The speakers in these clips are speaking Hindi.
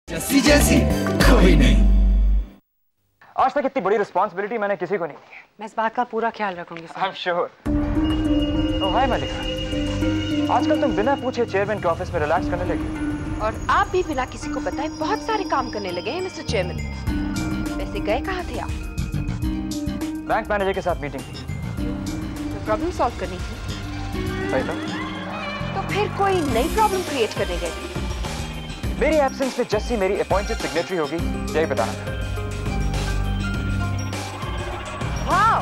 जैसी जैसी कोई नहीं। आज तक इतनी बड़ी रिस्पॉन्सिबिलिटी मैंने किसी को नहीं दी। मैं इस बात का पूरा ख्याल रखूंगी सर। I'm sure। तो हाय मलिका, आजकल तुम बिना पूछे चेयरमैन के ऑफिस में रिलैक्स करने लगे। और आप भी बिना किसी को बताए बहुत सारे काम करने लगे हैं मिस्टर चेयरमैन। वैसे गए कहाँ थे आप? बैंक मैनेजर के साथ मीटिंग थी। तो प्रॉब्लम सॉल्व करनी थी। सही था। तो फिर कोई नई प्रॉब्लम क्रिएट करने गए थे? मेरी एब्सेंस में जस्सी मेरी अपॉइंटेड सिग्नेटरी होगी, यही बताना था। Wow,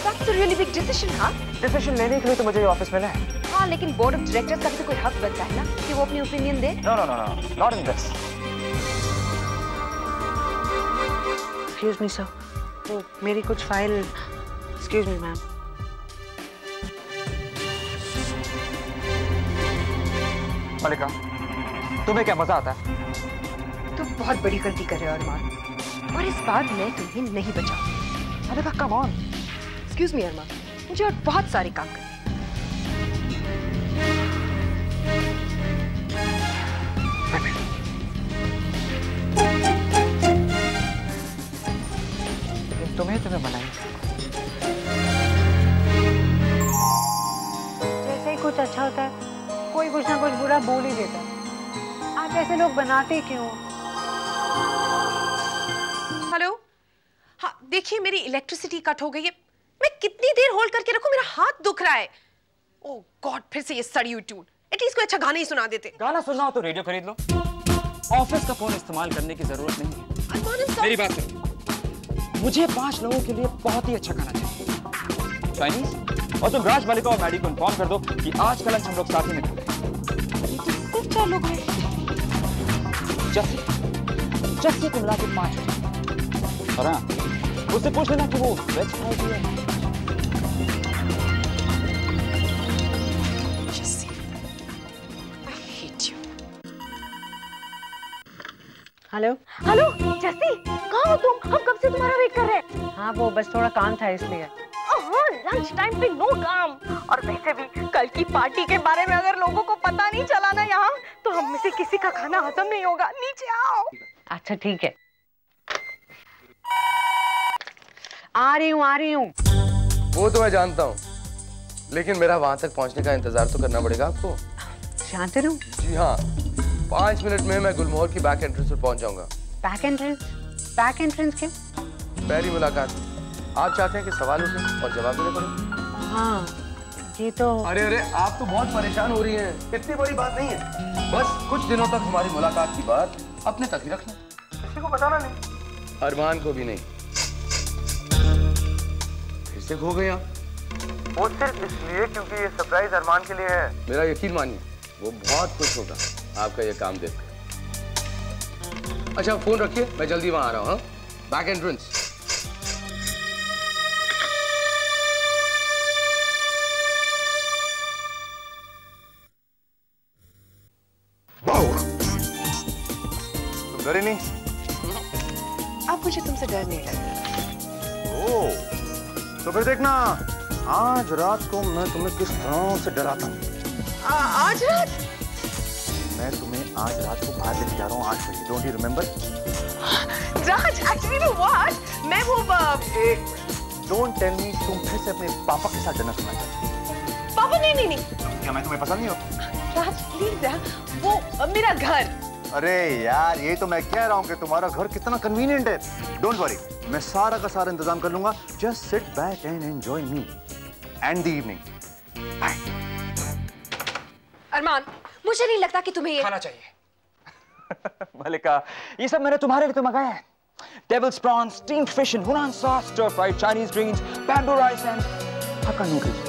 that's a really big decision, हाँ? डिसीजन लेने के लिए तो मुझे ये ऑफिस मिला है। हाँ, लेकिन बोर्ड ऑफ डायरेक्टर्स का भी तो कोई हक बनता है ना कि वो अपनी opinion they. No, no, no, no, not in this. Excuse me, sir. वो मेरी कुछ फाइल। Excuse me, ma'am. मलिका, तुम्हें क्या मजा आता है? तुम बहुत बड़ी गलती कर रहे हो अरमान, और इस बार मैं तुम्हें नहीं बचाऊंगी। मलिका, come on. Excuse me, अरमान, मुझे और बहुत सारे काम करने हैं। लेकिन तुम्हें मनाई। जैसे ही कुछ अच्छा होता है कोई कुछ ना कुछ बुरा बोल ही देता है। आप ऐसे लोग बनाते क्यों? हेलो, हाँ देखिए मेरी इलेक्ट्रिसिटी कट हो गई है। मैं कितनी देर होल्ड करके रखूं, मेरा हाथ दुख रहा है। ओह गॉड, फिर से ये सड़ी हुई ट्यून। एटलीस्ट कोई अच्छा गाना ही सुना देते। गाना सुनना हो तो रेडियो खरीद लो। ऑफिस का फोन इस्तेमाल करने की जरूरत नहीं है। मेरी बात सुनो, मुझे 5 लोगों के लिए बहुत ही अच्छा खाना चाहिए, चाइनीज। और तुम राज, मलिका और मैडी को इन्फॉर्म कर दो कि आज का लंच हम लोग साथ ही में करेंगे। सिर्फ 4 लोग हैं। जस्सी को मिला के 5। और हाँ, उससे पूछ लेना कि वो वेज खाएगी या non. Jassi, I hate you। Hello. Hello Jassi, कहाँ हो तुम? हम कब से तुम्हारा वेट कर रहे हैं। हाँ, वो बस थोड़ा काम था इसलिए। हाँ, लंच टाइम पे नो काम। और वैसे भी कल की पार्टी के बारे में अगर लोगों को पता नहीं चला ना यहाँ, तो हम में से किसी का खाना हजम नहीं होगा। नीचे आओ। अच्छा ठीक है, आ रही हूँ। वो तो मैं जानता हूँ, लेकिन मेरा वहां तक पहुंचने का इंतजार तो करना पड़ेगा आपको। शांत रहूं? जी हाँ, 5 मिनट में मैं गुलमोहर की बैक एंट्रेंस पर पहुंच जाऊंगा। Back entrance? बैक एंट्रेंस क्या? पहली मुलाकात। आप चाहते हैं कि सवाल उठे और जवाब देने पड़े? हाँ, ये तो। अरे आप तो बहुत परेशान हो रही हैं। इतनी बड़ी बात नहीं है, बस कुछ दिनों तक हमारी मुलाकात की बात अपने तक ही रखना, किसी को बताना नहीं। अरमान को भी नहीं। फिर से खो गया। वो सिर्फ इसलिए क्योंकि ये सरप्राइज अरमान के लिए है। मेरा यकीन मानिए, वो बहुत खुश होगा आपका ये काम देखकर। अच्छा फोन रखिए, मैं जल्दी वहां आ रहा हूँ। हाँ, बैक एंट्रेंस। डरे नहीं? अब मुझे तुमसे डर नहीं लग रहा। ओह, तो फिर देखना आज रात को मैं तुम्हें किस तरह से डराता हूँ। आज रात? मैं तुम्हें आज रात को बाहर लेके जा रहा हूँ 8 बजे। Don't you remember? Raj, actually know what, मैं वो डोंट टेल मी तुम फिर से अपने पापा के साथ डिनर करना चाहती हो। पापा नहीं। क्या मैं तुम्हें पसंद नहीं हूँ? राज प्लीज यार, वो मेरा घर। अरे यार, ये तो मैं कह रहा हूँ कि तुम्हारा घर कितना कन्वीनियंट है। डोंट वरी, मैं सारा का सारा इंतजाम कर लूंगा। Just sit back and enjoy me and the evening. Bye. Armaan, मुझे नहीं लगता कि तुम्हें ये खाना चाहिए। मलिका, ये सब मैंने तुम्हारे लिए तो मंगाया है। Devil's prawns, steamed fish in Hunan sauce, stir-fried Chinese greens, bamboo rice and Hakka noodles.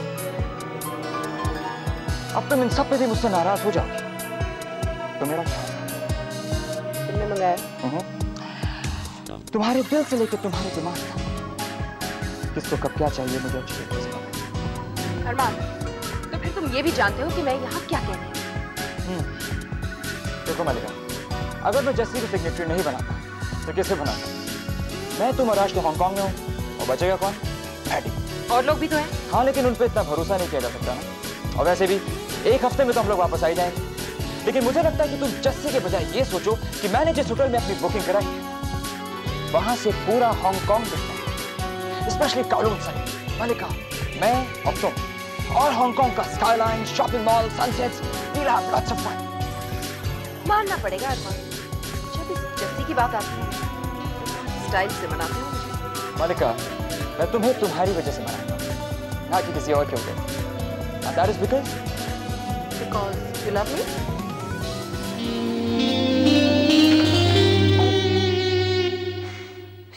अब तुम इन सब पे भी मुझसे नाराज हो जाओ तो मेरा क्या? तुमने मंगाया? तुम्हारे दिल से लेकर तुम्हारे दिमाग तक किसको कब क्या चाहिए मुझे अच्छी तरह से पता। अरमान, तो फिर तुम ये भी जानते हो कि मैं यहाँ क्या कह रही हूँ? देखो मलिका, अगर मैं जस्सी की सिग्नेचर नहीं बनाता तो किसे बनाता? मैं तुम और राज तो हांगकांग में हूँ और बचेगा कौन? मैडी। और लोग भी तो हैं। हाँ, लेकिन उन पर इतना भरोसा नहीं किया जा सकता ना। और वैसे भी 1 हफ्ते में तो हम लोग वापस आ ही जाएंगे। लेकिन मुझे लगता है कि तुम जस्सी के बजाय ये सोचो कि मैंने जिस होटल में अपनी बुकिंग कराई है वहां से पूरा हांगकांग दिखता है, स्पेशली काउलून साइड। मलिका, मैं और तुम और हांगकांग का skyline, shopping mall, sunsets, we'll have lots of fun। मानना पड़ेगा अरमान, जब इस जस्सी की बात आती है स्टाइल से मनाते हो मुझे। मलिका, मैं तुम्हें तुम्हारी वजह से मनाऊंगा, ना कि किसी और के वजह। And that is because you love me?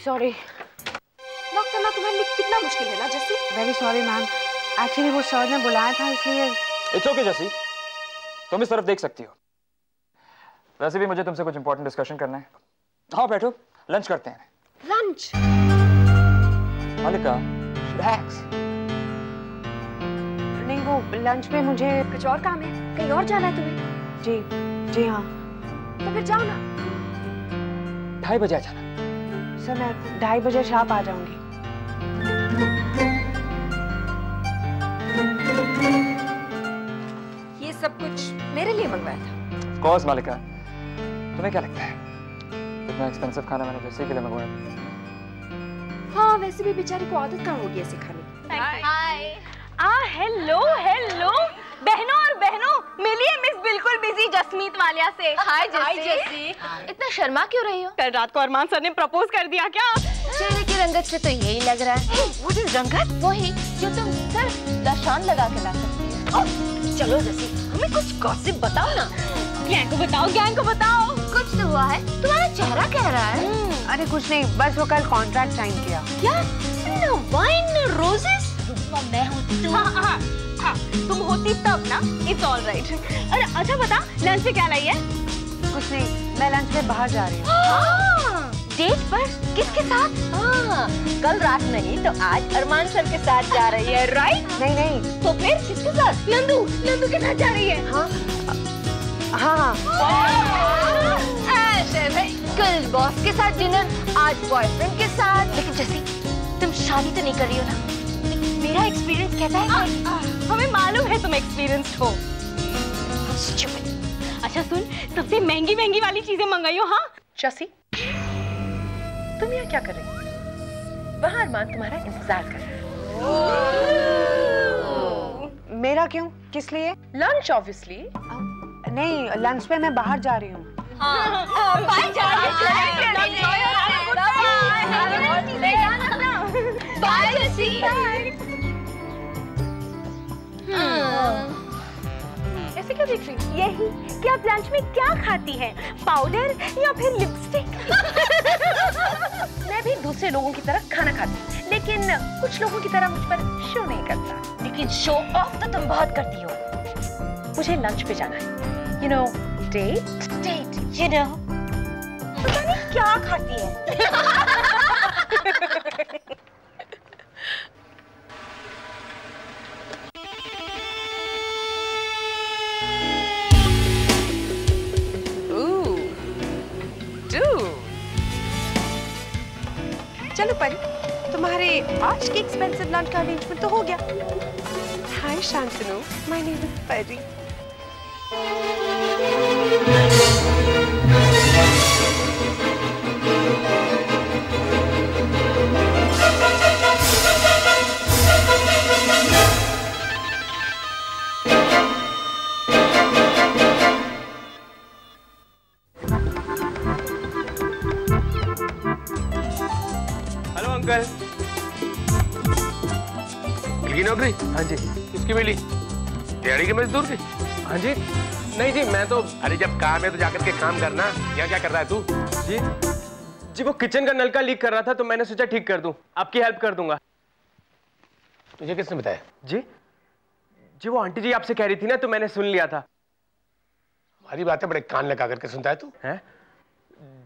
Sorry. Lock करना तुम्हारे लिए कितना मुश्किल है ना Jassi? Very sorry ma'am, actually वो सर ने बुलाया था इसलिए। इट्स ओके जस्सी, तुम इस तरफ देख सकती हो। वैसे भी मुझे तुमसे कुछ इंपॉर्टेंट डिस्कशन करना है। हाँ बैठो, लंच करते हैं। लंच? मलिका, रिलैक्स। नहीं, वो लंच में मुझे कुछ और काम है, कहीं और जाना है तुम्हें? जी हाँ। तो फिर जाओ ना। 2:30 बजे आ जाना। सर मैं 2:30 बजे शार्प आ जाऊंगी। ये सब कुछ मेरे लिए मंगवाया था? Of course, मालिका। तुम्हें क्या लगता है इतना एक्सपेंसिव खाना मैंने जैसे के लिए मंगवाया? हाँ, वैसे भी बेचारी को आदत कहाँ होगी ऐसे खाने की। हाय। हेलो हेलो बहनों और बहनों, मिलिए मिस बिल्कुल बिजी जसमीत वालिया से। हाय जस्सी। इतना शर्मा क्यों रही हो? कल रात को अरमान सर ने प्रपोज कर दिया क्या? चेहरे की रंगत से तो यही लग रहा है। वो रंगत वही जो तुम सिर्फ दशान लगा के ला सकती हो। चलो जस्सी, हमें कुछ गॉसिप बताओ ना। गैंग को बताओ। कुछ तो हुआ है, तुम्हारा चेहरा कह रहा है। अरे कुछ नहीं, बस वो कल कॉन्ट्रैक्ट साइन किया। क्या? No wine no roses? मैं हूँ तू। हाँ, तुम होती तब ना। It's all right. अरे अच्छा बता, लंच में क्या लाई है? कुछ नहीं, मैं लंच में बाहर जा रही हूँ। डेट पर? किसके साथ? कल रात नहीं तो आज अरमान सर के साथ जा रही है, राइट? नहीं। तो फिर किसके साथ? नंदू के साथ जा रही है। हाँ। कल बॉस के साथ डिनर, आज बॉयफ्रेंड के साथ। लेकिन जैसे तुम शादी तो नहीं कर रही हो ना? मेरा एक्सपीरियंस कहता है हमें मालूम है तुम एक्सपीरियंस्ड हो। अच्छा सुन, सबसे महंगी वाली चीजें मंगाई हो। हाँ जस्सी, तुम यहाँ क्या कर रही हो? वहाँ अरमान तुम्हारा इंतजार कर रहा है। मेरा क्यों? किस लिए? Lunch obviously. नहीं, लंच पे मैं बाहर जा रही हूँ। बाय जस्सी। ऐसे क्यों देख रही हो? यही कि आप लंच में क्या खाती हैं, पाउडर या फिर लिपस्टिक? मैं भी दूसरे लोगों की तरह खाना खाती हूँ, लेकिन कुछ लोगों की तरह मुझ पर शो नहीं करता। लेकिन शो ऑफ तो तुम बहुत करती हो। मुझे लंच पे जाना है, you know, date, you know. पता नहीं क्या खाती है। चलो परी, तुम्हारे आज के एक्सपेंसिव लंच का अरेंजमेंट तो हो गया। हाय शांतनु, माय नेम इज परी। अंकल, मिल गई नौकरी? हाँ जी। किसकी मिली? दिहाड़ी के मजदूर की? हाँ जी। नहीं जी, मैं तो। अरे जब काम है तो जाकर के काम करना। यहाँ क्या कर रहा है तू? जी वो किचन का नल का लीक कर रहा था तो मैंने सोचा ठीक कर दूं, आपकी हेल्प कर दूंगा। तुझे किसने बताया? जी वो आंटी जी आपसे कह रही थी ना तो मैंने सुन लिया था। हमारी बातें बड़े कान लगा करके सुनता है तू? हैं?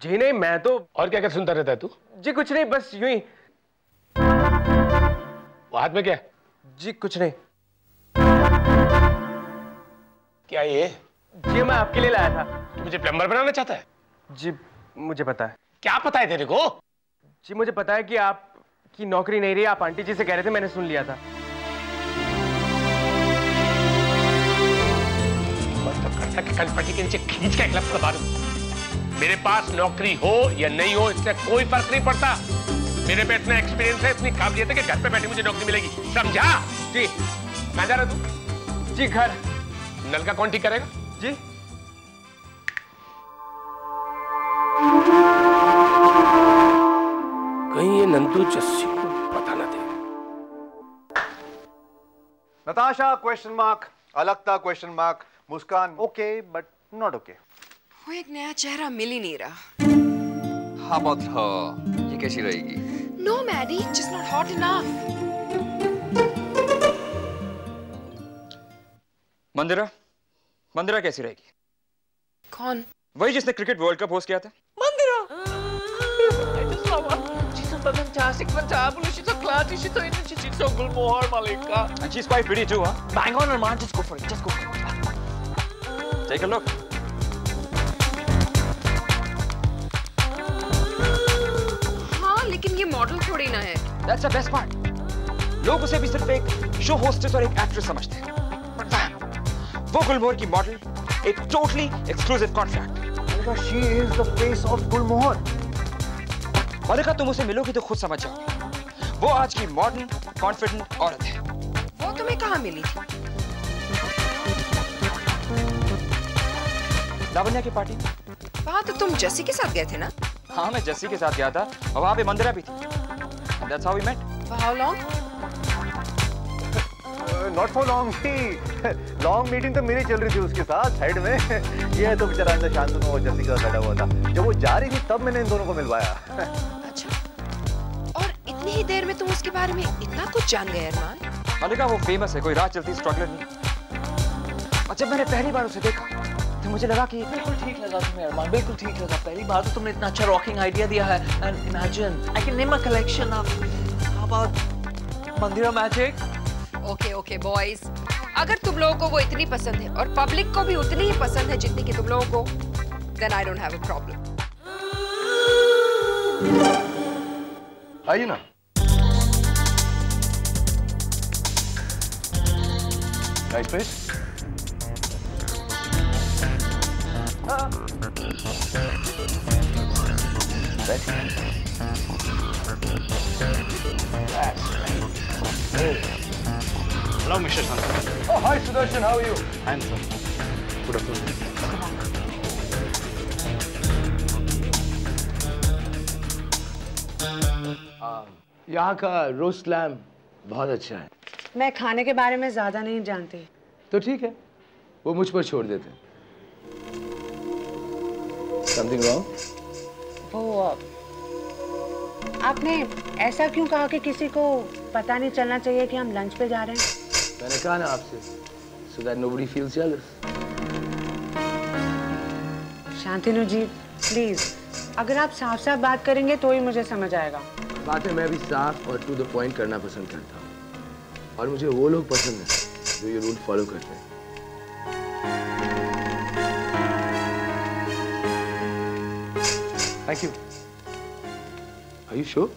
जी नहीं, मैं तो। और क्या क्या सुनता रहता है तू? जी कुछ नहीं, बस यूं ही। वो हाथ में क्या? जी कुछ नहीं। क्या ये? जी मैं आपके लिए लाया था। तू मुझे प्लम्बर बनाना चाहता है? जी मुझे पता है। क्या पता है तेरे को? जी मुझे पता है कि आपकी नौकरी नहीं रही, आप आंटी जी से कह रहे थे, मैंने सुन लिया था। बस तो करता कि पट्टी के नीचे खींच के क्लब करवा दूं। मेरे पास नौकरी हो या नहीं हो इससे कोई फर्क नहीं पड़ता। मेरे पे इतना एक्सपीरियंस है, इतनी काबिलियत है कि घर पे बैठे मुझे नौकरी मिलेगी, समझा? जी। कहाँ जा रहा तू? जी घर। नल का कौन ठीक करेगा? जी। कहीं ये नंदू जस्सी को पता ना दे। Natasha question mark, Alakta question mark, Muskan okay but not okay. वो एक नया चेहरा मिल ही नहीं रहा। How about her? ये कैसी रहेगी? No, Maddie, just not hot enough. मंदिरा कैसी रहेगी? कौन? वही जिसने क्रिकेट वर्ल्ड कप होस्ट किया था। Mandira! I just love her. She's so fantastic, fantabulous. She's so classy, she's so innocent, she's so Gulmohar, Malika. And she's quite pretty too, huh? Bang on, Arman. Just go for it. Just go for it. Take a look. हाँ, लेकिन ये मॉडल थोड़ी ना है। That's the best part. लोग उसे भी सिर्फ एक शो होस्टेस और एक एक्ट्रेस समझते हैं। वो गुलमोहर की मॉडल, एक totally exclusive contract. She is the face of Gulmohar. मलिका, तुम उसे मिलोगी तो खुद समझ जाओगे। वो आज की मॉडर्न, कॉन्फिडेंट औरत है। वो तुम्हें कहाँ मिली थी? लावण्या की पार्टी में। वहाँ तो तुम जस्सी के साथ गए थे ना? हाँ, मैं जस्सी के साथ गया था और वहाँ पे मंदिरा भी थी। That's how we met. For how long? Not for long थी। लॉन्ग मीटिंग तो मेरी चल रही थी उसके साथ साइड में। ये तो बेचारा अंदर शांतनु और जस्सी का बैठा हुआ था। जब वो जा रही थी तब मैंने इन दोनों को मिलवाया। अच्छा। और इतनी ही देर में तुम उसके बारे में इतना कुछ जान गए अरमान? मलिका वो फेमस है, कोई राह चलती स्ट्रगलर नहीं। और जब मैंने पहली बार उसे देखा तो मुझे लगा कि बिल्कुल ठीक लगा तुम्हें अरमान, बिल्कुल ठीक लगा। पहली बार तो तुमने इतना अच्छा रॉकिंग आइडिया दिया है। And imagine I can name a collection of how about Mandira magic. Okay okay boys, अगर तुम लोगों को वो इतनी पसंद है और पब्लिक को भी उतनी ही पसंद है जितनी कि तुम लोगों को, then I don't have a problem. आइए ना। Right place. Hello, Mr. Santan. Oh, hi, Sudarshan. How are you? I'm sir. Good afternoon. यहाँ का रोस्ट लैम्ब बहुत अच्छा है। मैं खाने के बारे में ज्यादा नहीं जानती। तो ठीक है, वो मुझ पर छोड़ देते हैं। Something wrong? वो आपने ऐसा क्यों कहा कि किसी को पता नहीं चलना चाहिए कि हम लंच पे जा रहे हैं? मैंने कहा ना आपसे, so that nobody feels jealous. Shantanu ji, please, अगर आप साफ-साफ बात करेंगे तो ही मुझे समझ आएगा। बातें मैं भी साफ और टू द पॉइंट करना पसंद करता हूँ, और मुझे वो लोग पसंद हैं जो ये रूल फॉलो करते हैं। Thank you. Are you sure?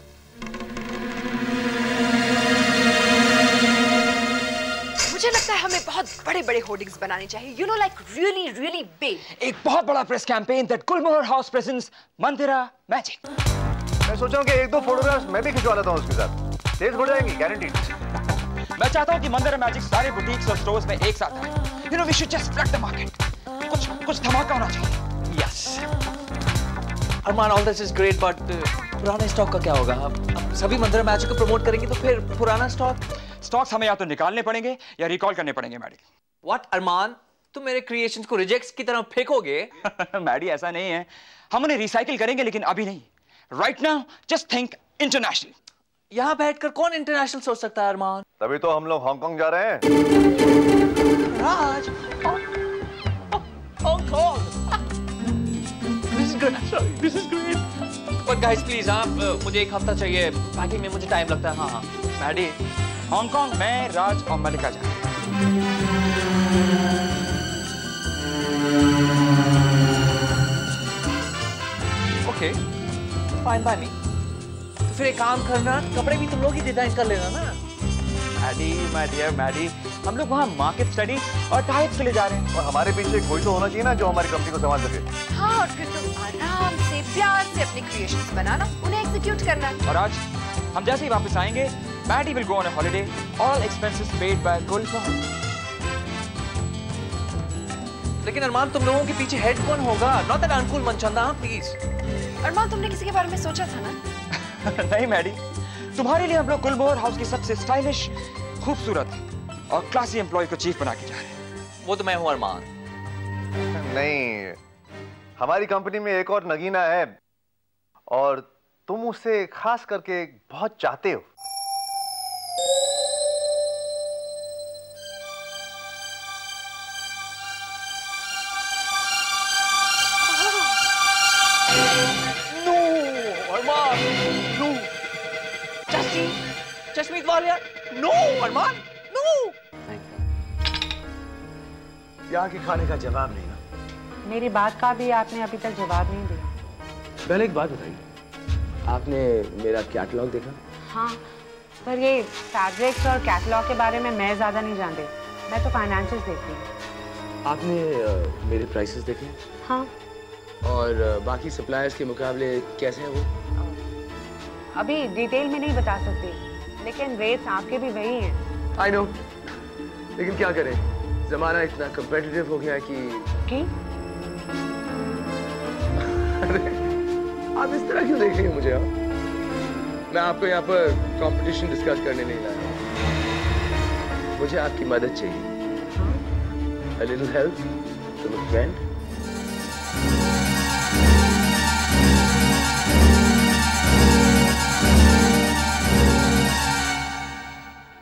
मुझे लगता है हमें बहुत बड़े-बड़े होर्डिंग्स बनाने चाहिए, you know, like really, really big. एक बहुत बड़ा press campaign that Gulmohar House presents Mandira magic. मैं सोच रहा हूँ कि एक दो फोटोग्राफ्स मैं भी खिंचवा लेता हूँ उसके साथ। सेल्स बढ़ जाएंगी, गारंटीड। मैं चाहता हूँ कि मंदिरा मैजिक सारे बुटीक्स और स्टोर्स में एक साथ आए। You know, we should just flood the market. कुछ धमाका होना चाहिए। Yes. Armaan, all this is great, but पुराने स्टॉक का क्या होगा? अब सभी मंदिरा मैजिक को प्रमोट करेंगे तो फिर पुराना स्टॉक्स हमें या तो निकालने पड़ेंगे या रिकॉल करने पड़ेंगे मैडी। What अरमान, तुम मेरे क्रिएशंस को रिजेक्ट्स की तरह फेंकोगे? मैडी ऐसा नहीं है, हम उन्हें रिसाइकिल करेंगे लेकिन अभी नहीं। Right now, just think international. यहाँ बैठकर कौन इंटरनेशनल सोच सकता है अरमान? तभी तो हम लोग हांगकांग जा रहे हैं। राज, Hong Kong. This is good. Sorry, this is great. But guys, please, आप मुझे एक हफ्ता चाहिए। पैकिंग में मुझे टाइम लगता है। हाँ, मैडी। हांगकांग में राज और मलिका जा रहे हैं। Okay, fine by me. तो फिर एक काम करना, कपड़े भी तुम लोग ही डिजाइन कर लेना ना। मैडी, my dear मैडी, हम लोग वहाँ मार्केट स्टडी और टाइप्स के लिए जा रहे हैं। और हमारे पीछे कोई तो होना चाहिए ना जो हमारी कंपनी को संभाल सके। हाँ, और फिर तुम आराम से प्यार से अपने क्रिएशंस बनाना, उन्हें एग्जीक्यूट करना। और आज हम जैसे ही वापस आएंगे, Maddy will go on a holiday, all expenses paid by Gulfam. लेकिन अरमान, तुम लोगों के पीछे हेड कौन होगा? Not that uncle Manchanda, please. Armaan, तुमने किसी के बारे में सोचा था ना? नहीं मैडी, तुम्हारे लिए हम लोग गुलमोहर हाउस की सबसे स्टाइलिश, खूबसूरत और क्लासी एम्प्लॉय को चीफ बना के जा रहे हैं। वो तो मैं हूं अरमान। नहीं, हमारी कंपनी में एक और नगीना है और तुम उसे खास करके बहुत चाहते हो। जसमीत वालिया, नो अरमान, नो। यहाँ के खाने का जवाब नहीं ना। मेरी बात का भी आपने अभी तक जवाब नहीं दिया। पहले एक बात बताइए, आपने मेरा कैटलॉग देखा? हाँ, पर ये फैब्रिक्स और कैटलॉग के बारे में मैं ज्यादा नहीं जानती। मैं तो फाइनेंशियल्स देखती हूँ। आपने मेरे प्राइसेस देखे? हाँ। और बाकी सप्लायर्स के मुकाबले कैसे हैं वो? अभी डिटेल में नहीं बता सकती, लेकिन रेट्स आपके भी वही हैं। I know, लेकिन क्या करें, जमाना इतना कम्पिटिटिव हो गया कि अरे आप इस तरह क्यों देख रही हैं मुझे? मैं आपको यहाँ पर कंपटीशन डिस्कस करने नहीं लाया। मुझे आपकी मदद चाहिए। A little help from a friend.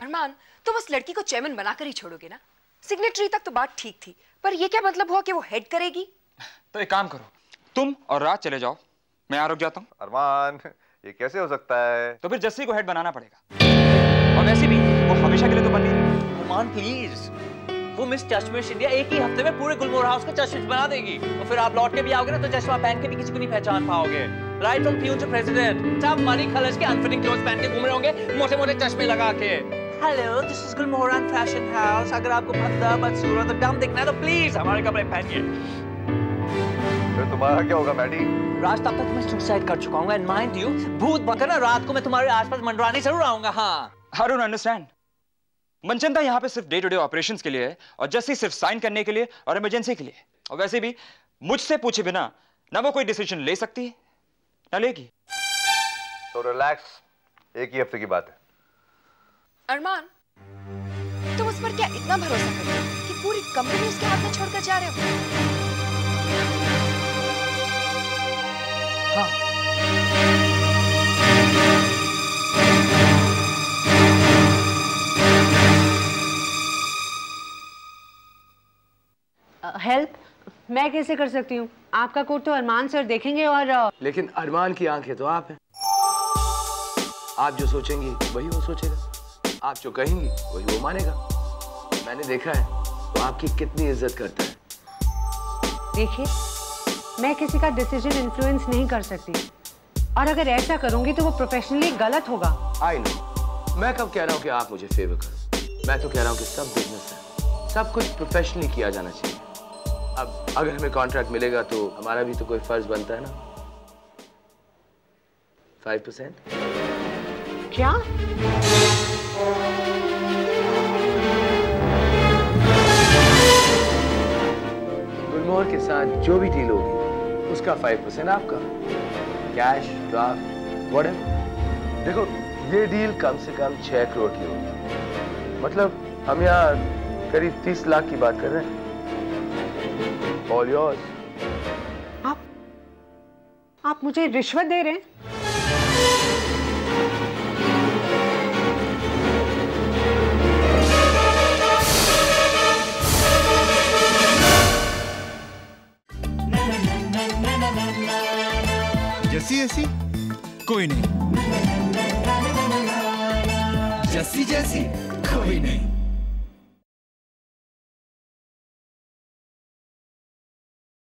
अरमान, तुम उस लड़की को चेयरमैन बनाकर ही छोड़ोगे ना? सिग्नेटरी तक तो बात ठीक थी, पर ये क्या मतलब हुआ कि वो हेड करेगी? तो एक काम करो, तुम और राज चले जाओ, मैं यहाँ रुक जाता हूँ। अरमान, ये कैसे हो सकता है? तो फिर जस्सी को हेड बनाना पड़ेगा, और वैसे भी वो हमेशा के लिए तो बन नहीं रही। अरमान प्लीज, वो मिस चश्मिश इंडिया एक ही हफ्ते में पूरे गुलमोहर हाउस को चश्मिश बना देगी, और फिर आप लौट के भी आओगे ना तो चश्मा पहन के भी किसी को नहीं पहचान पाओगे। Right from peon to president, सब मनी खलस के अनफिटिंग क्लोथ्स पहन के घूम रहे होंगे, मोटे मोटे चश्मे लगा के। Hello, this is Gulmohar fashion house. अगर आपको भद्दा, बदसूरत और डम दिखना है तो प्लीज हमारे कपड़े पहनिए। फिर तुम्हारा क्या होगा मैडी? राज, तब तक मैं सुसाइड कर चुका हूँ, एंड माइंड यू, भूत बनकर ना रात को मैं तुम्हारे आसपास मंडराने जरूर आऊंगा। हाँ, I don't understand. मनचंदा यहाँ पे सिर्फ डे टू डे ऑपरेशंस के लिए है, और जस्सी सिर्फ साइन करने के लिए और इमरजेंसी के लिए। और वैसे भी मुझसे पूछे बिना ना वो कोई डिसीजन ले सकती है ना लेगी। तो रिलैक्स, एक ही हफ्ते की बात है। अरमान, तुम उस पर क्या इतना भरोसा करते हो कि पूरी कंपनी उसके हाथ में छोड़कर जा रहे हो? हाँ। हेल्प मैं कैसे कर सकती हूँ? आपका कोट तो अरमान सर देखेंगे और लेकिन अरमान की आंखें तो आप हैं। आप जो सोचेंगी वही वो सोचेगा, आप जो कहेंगी वही वो मानेगा। मैंने देखा है वो आपकी कितनी इज्जत करता है। देखिए, मैं किसी का डिसीजन इन्फ्लुएंस नहीं कर सकती, और अगर ऐसा करूंगी तो वो प्रोफेशनली गलत होगा। आई नो, मैं कब कह रहा हूँ कि आप मुझे फेवर करो। मैं तो कह रहा हूँ कि सब बिजनेस है, सब कुछ प्रोफेशनली किया जाना चाहिए। अब अगर हमें कॉन्ट्रैक्ट मिलेगा तो हमारा भी तो कोई फर्ज बनता है ना। 5%? क्या? गुलमोहर के साथ जो भी डील होगी उसका 5% आपका। Cash, draft, whatever. देखो, ये डील कम से कम 6 करोड़ की होगी। मतलब हम यहाँ करीब 30 लाख की बात कर रहे हैं। All yours. आप मुझे रिश्वत दे रहे हैं? जस्सी जैसी कोई नहीं, जस्सी जैसी कोई नहीं।